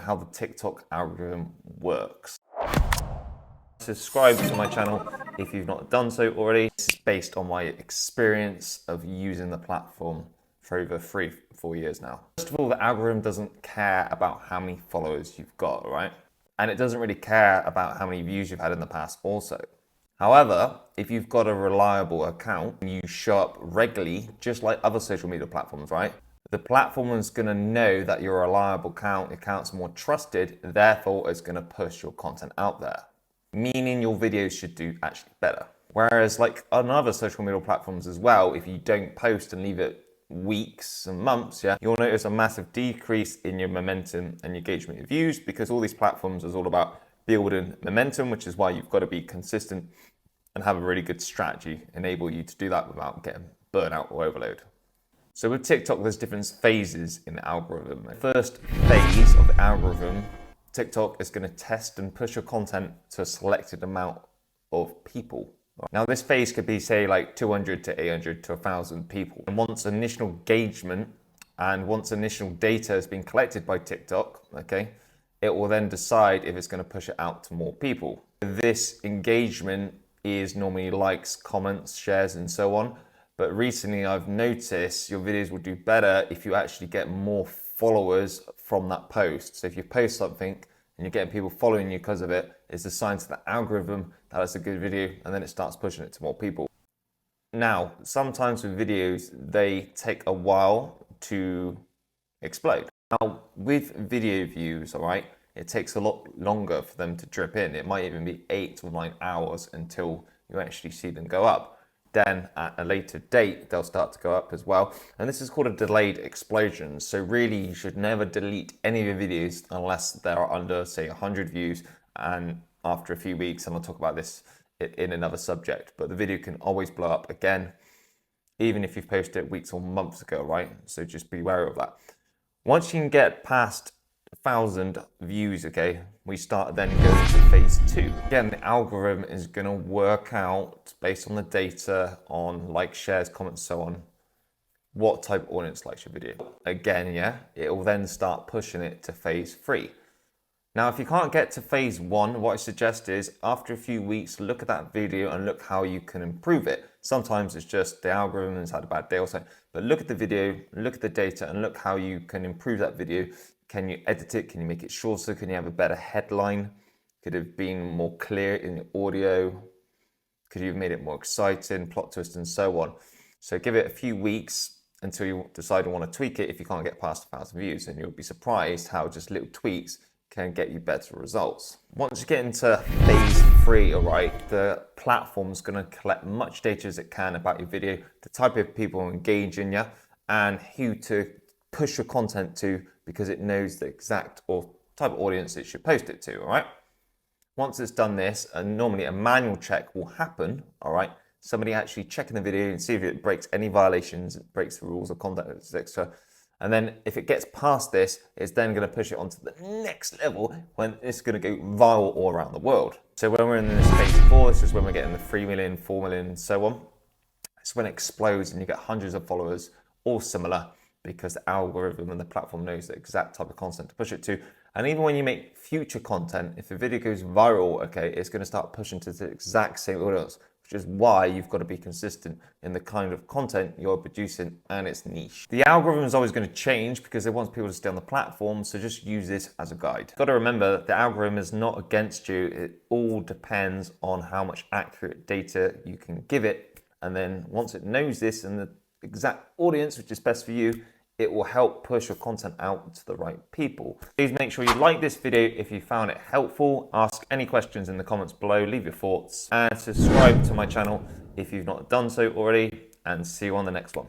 how the TikTok algorithm works. Subscribe to my channel if you've not done so already. This is based on my experience of using the platform for over 3-4 years now. First of all, the algorithm doesn't care about how many followers you've got, right? And it doesn't really care about how many views you've had in the past also. However, if you've got a reliable account and you show up regularly, just like other social media platforms, right? The platform is going to know that you're a reliable account, your account's more trusted, therefore it's going to push your content out there, meaning your videos should do actually better. Whereas like on other social media platforms as well, if you don't post and leave it weeks and months, you'll notice a massive decrease in your momentum and your engagement with views, because all these platforms is all about building momentum, which is why you've got to be consistent and have a really good strategy enable you to do that without getting burnout or overload. So with TikTok, there's different phases in the algorithm. The first phase of the algorithm, TikTok is going to test and push your content to a selected amount of people. Now this phase could be say like 200 to 800 to 1,000 people. And once initial engagement and once initial data has been collected by TikTok, okay, it will then decide if it's going to push it out to more people. This engagement is normally likes, comments, shares, and so on. But recently I've noticed your videos will do better if you actually get more followers from that post. So if you post something and you're getting people following you because of it, it's a sign to the algorithm that it's a good video, and then it starts pushing it to more people. Now, sometimes with videos, they take a while to explode. Now, with video views, all right, it takes a lot longer for them to drip in. It might even be 8 or 9 hours until you actually see them go up. Then at a later date, they'll start to go up as well. And this is called a delayed explosion. So really, you should never delete any of your videos unless they're under, say, 100 views. And after a few weeks, and I'll talk about this in another subject, but the video can always blow up again, even if you've posted it weeks or months ago, right? So just be wary of that. Once you can get past 1,000 views, okay, we start then going to phase 2. Again, the algorithm is going to work out based on the data on likes, shares, comments, so on, what type of audience likes your video. Again, it will then start pushing it to phase 3. Now, if you can't get to phase 1, what I suggest is after a few weeks, look at that video and look how you can improve it. Sometimes it's just the algorithm has had a bad day or something, but look at the video, look at the data, and look how you can improve that video. Can you edit it? Can you make it shorter? Can you have a better headline? Could it have been more clear in the audio? Could you have made it more exciting, plot twist, and so on? So give it a few weeks until you decide you want to tweak it if you can't get past 1,000 views, and you'll be surprised how just little tweaks can get you better results. Once you get into phase 3, all right, the platform's going to collect much data as it can about your video, the type of people engaging you, and who to push your content to, because it knows the exact or type of audience it should post it to, all right? Once it's done this, and normally a manual check will happen, all right? Somebody actually checking the video and see if it breaks any violations, it breaks the rules of conduct, etc. And then if it gets past this, it's then going to push it onto the next level when it's going to go viral all around the world. So when we're in this phase 4, this is when we're getting the 3 million, 4 million, and so on. It's when it explodes and you get hundreds of followers, all similar, because the algorithm and the platform knows the exact type of content to push it to. And even when you make future content, if the video goes viral, okay, it's going to start pushing to the exact same audience, which is why you've got to be consistent in the kind of content you're producing and its niche. The algorithm is always going to change because it wants people to stay on the platform, so just use this as a guide. You've got to remember the algorithm is not against you. It all depends on how much accurate data you can give it. And then once it knows this and the exact audience, which is best for you, it will help push your content out to the right people. Please make sure you like this video if you found it helpful. Ask any questions in the comments below, leave your thoughts, and subscribe to my channel if you've not done so already, and see you on the next one.